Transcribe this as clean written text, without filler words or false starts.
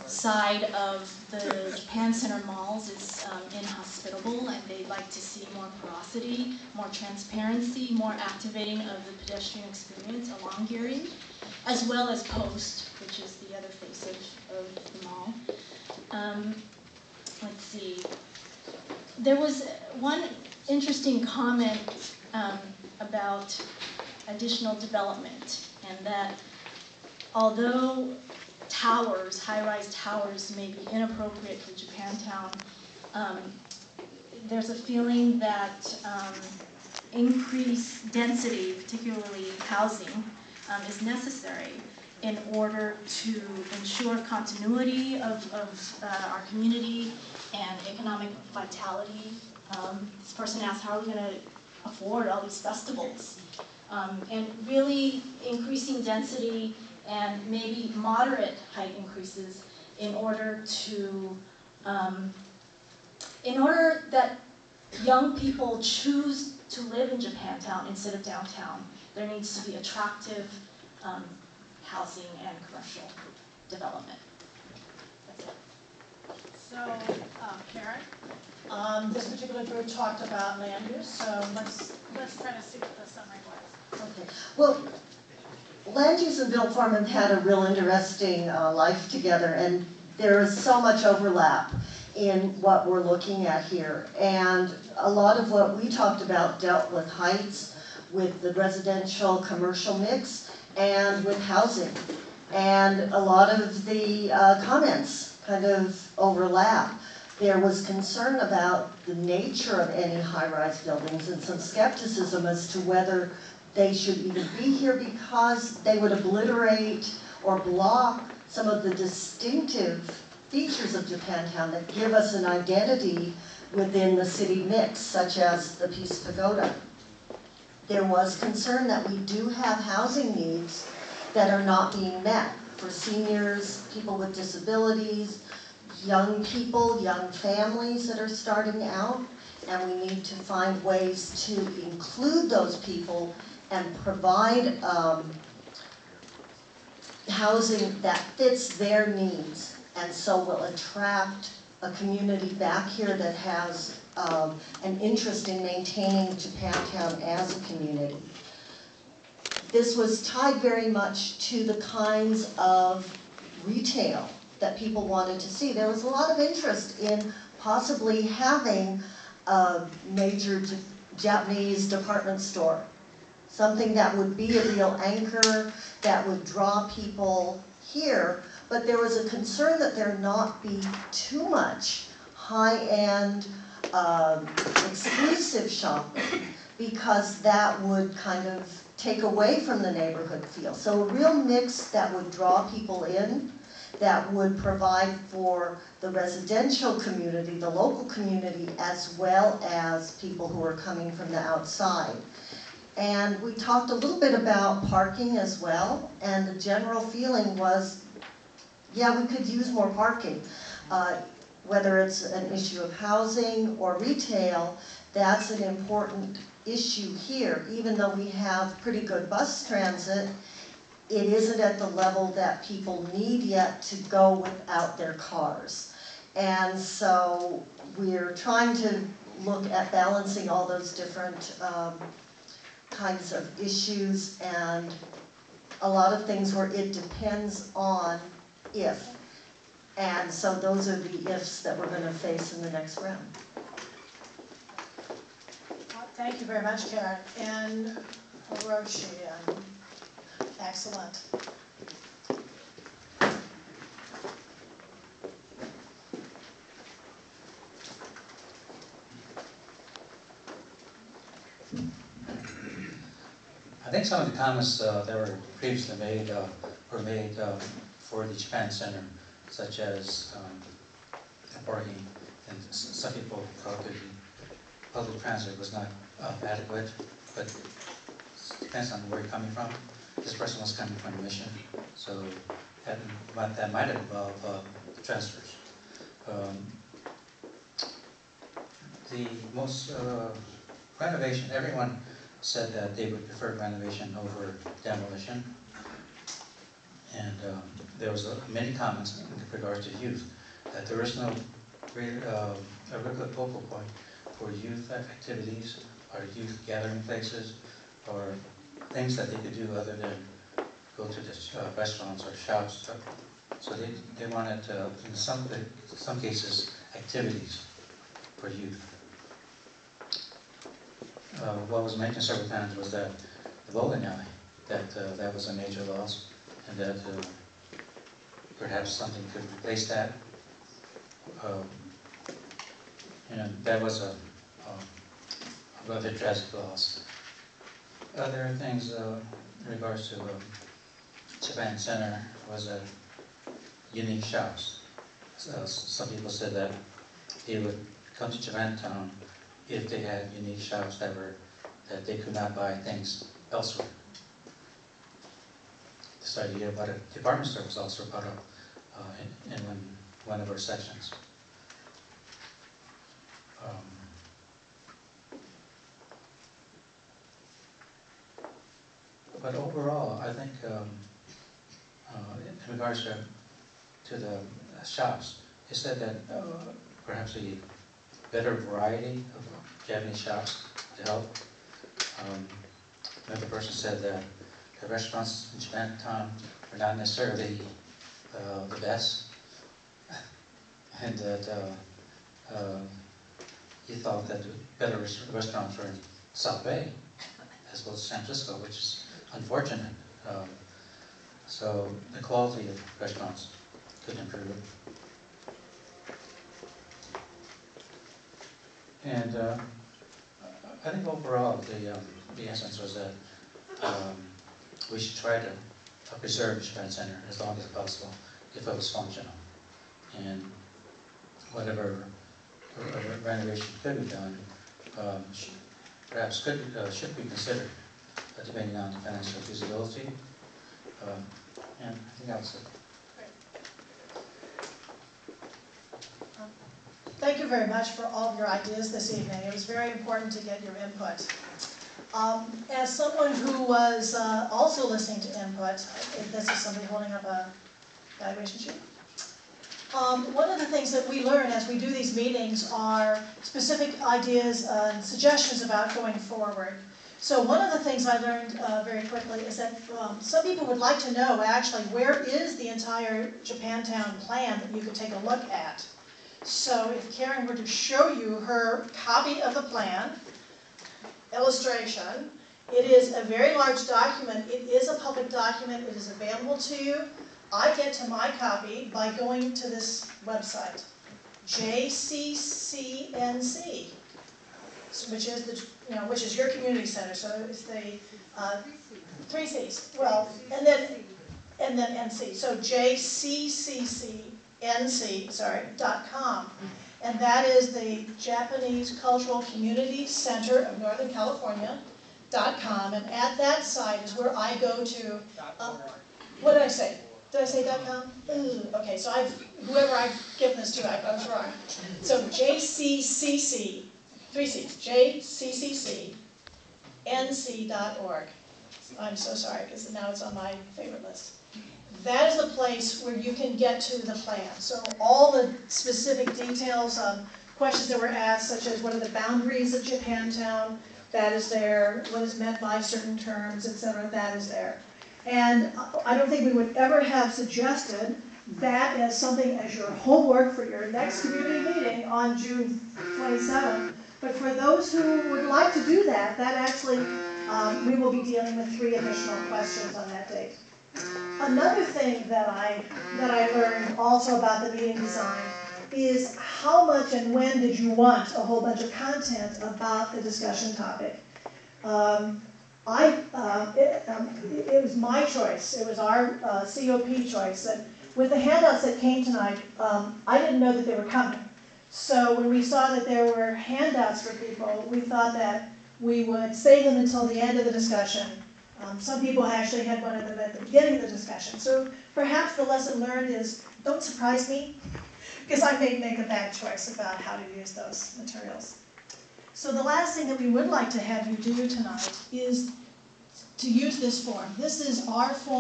side of the Japan Center malls is inhospitable, and they'd like to see more porosity, more transparency, more activating of the pedestrian experience along Geary, as well as Post, which is the other face of the mall. Let's see. There was one interesting comment about additional development, and that although towers, high-rise towers, may be inappropriate for Japantown, there's a feeling that increased density, particularly housing, is necessary in order to ensure continuity of our community and economic vitality. This person asked, how are we going to afford all these festivals? And really increasing density and maybe moderate height increases in order that young people choose to live in Japantown instead of downtown. There needs to be attractive housing and commercial development. That's it. So, Karen, this particular group talked about land use, so let's try to see what the summary was. Okay. Well, land use and built form have had a real interesting life together, and there is so much overlap in what we're looking at here. And a lot of what we talked about dealt with heights, with the residential commercial mix, and with housing. And a lot of the comments kind of overlap. There was concern about the nature of any high-rise buildings and some skepticism as to whether they should even be here because they would obliterate or block some of the distinctive features of Japantown that give us an identity within the city mix, such as the Peace Pagoda. There was concern that we do have housing needs that are not being met for seniors, people with disabilities, young people, young families that are starting out, and we need to find ways to include those people and provide housing that fits their needs, and so will attract a community back here that has an interest in maintaining Japantown as a community. This was tied very much to the kinds of retail that people wanted to see. There was a lot of interest in possibly having a major Japanese department store, something that would be a real anchor, that would draw people here, but there was a concern that there not be too much high-end exclusive shopping, because that would kind of take away from the neighborhood feel. So a real mix that would draw people in, that would provide for the residential community, the local community, as well as people who are coming from the outside. And we talked a little bit about parking as well, and the general feeling was, yeah, we could use more parking. Whether it's an issue of housing or retail, that's an important issue here. Even though we have pretty good bus transit, it isn't at the level that people need yet to go without their cars. And so we're trying to look at balancing all those different kinds of issues, and a lot of things where it depends on if. And so those are the ifs that we're going to face in the next round. Thank you very much, Karen. And Hiroshi, excellent. I think some of the comments that were previously made were made for the Japan Center, such as parking, and some people thought that public transit was not adequate, but it depends on where you're coming from. This person was coming from Mission, so that might involve transfers. The most renovation, everyone said that they would prefer renovation over demolition. And there was many comments in regards to youth, that there is no a regular focal point for youth activities or youth gathering places or things that they could do other than go to the restaurants or shops. So they wanted, in some cases, activities for youth. What was mentioned several times was that the bowling alley, that was a major loss, and that perhaps something could replace that. That was a rather tragic loss. Other things in regards to Japan Center was unique shops. Some people said that they would come to Japantown if they had unique shops that they could not buy things elsewhere. This idea about a department store was also brought up in one of our sections. But overall, I think in regards to the shops, it said that perhaps a better variety of Japanese shops to help. Another person said that the restaurants in Japantown are not necessarily the best, and that he thought that the better restaurants were in South Bay as well as San Francisco, which is unfortunate. So the quality of restaurants could improve. And I think overall the essence was that we should try to preserve the Japan Center as long as possible if it was functional. And whatever renovation could be done, perhaps should be considered, depending on the financial feasibility. And I think that was it. Thank you very much for all of your ideas this evening. It was very important to get your input. As someone who was also listening to input, this is somebody holding up a evaluation sheet. One of the things that we learn as we do these meetings are specific ideas and suggestions about going forward. So one of the things I learned very quickly is that some people would like to know actually where is the entire Japantown plan that you could take a look at. So if Karen were to show you her copy of the plan, illustration, it is a very large document. It is a public document. It is available to you. I get to my copy by going to this website, JCCNC, which is your community center. So it's the 3 C's. Well, and then NC. So JCCNC.com, and that is the Japanese Cultural Community Center of Northern California.com, and at that site is where I go to. What did I say? Did I say .com? Okay, so whoever I've given this to, I was wrong. So JCCC, 3 C's, JCCCNC.org. I'm so sorry, because now it's on my favorite list. That is the place where you can get to the plan. So all the specific details, questions that were asked, such as what are the boundaries of Japantown, that is there. What is meant by certain terms, etc., that is there. And I don't think we would ever have suggested that as something as your homework for your next community meeting on June 27th. But for those who would like to do that, actually, we will be dealing with 3 additional questions on that date. Another thing that I learned also about the meeting design is how much and when did you want a whole bunch of content about the discussion topic. It was my choice, it was our COP choice, that with the handouts that came tonight, I didn't know that they were coming. So when we saw that there were handouts for people, we thought that we would save them until the end of the discussion. Some people actually had one of them at the beginning of the discussion. So perhaps the lesson learned is, don't surprise me, because I may make a bad choice about how to use those materials. So the last thing that we would like to have you do tonight is to use this form. This is our form.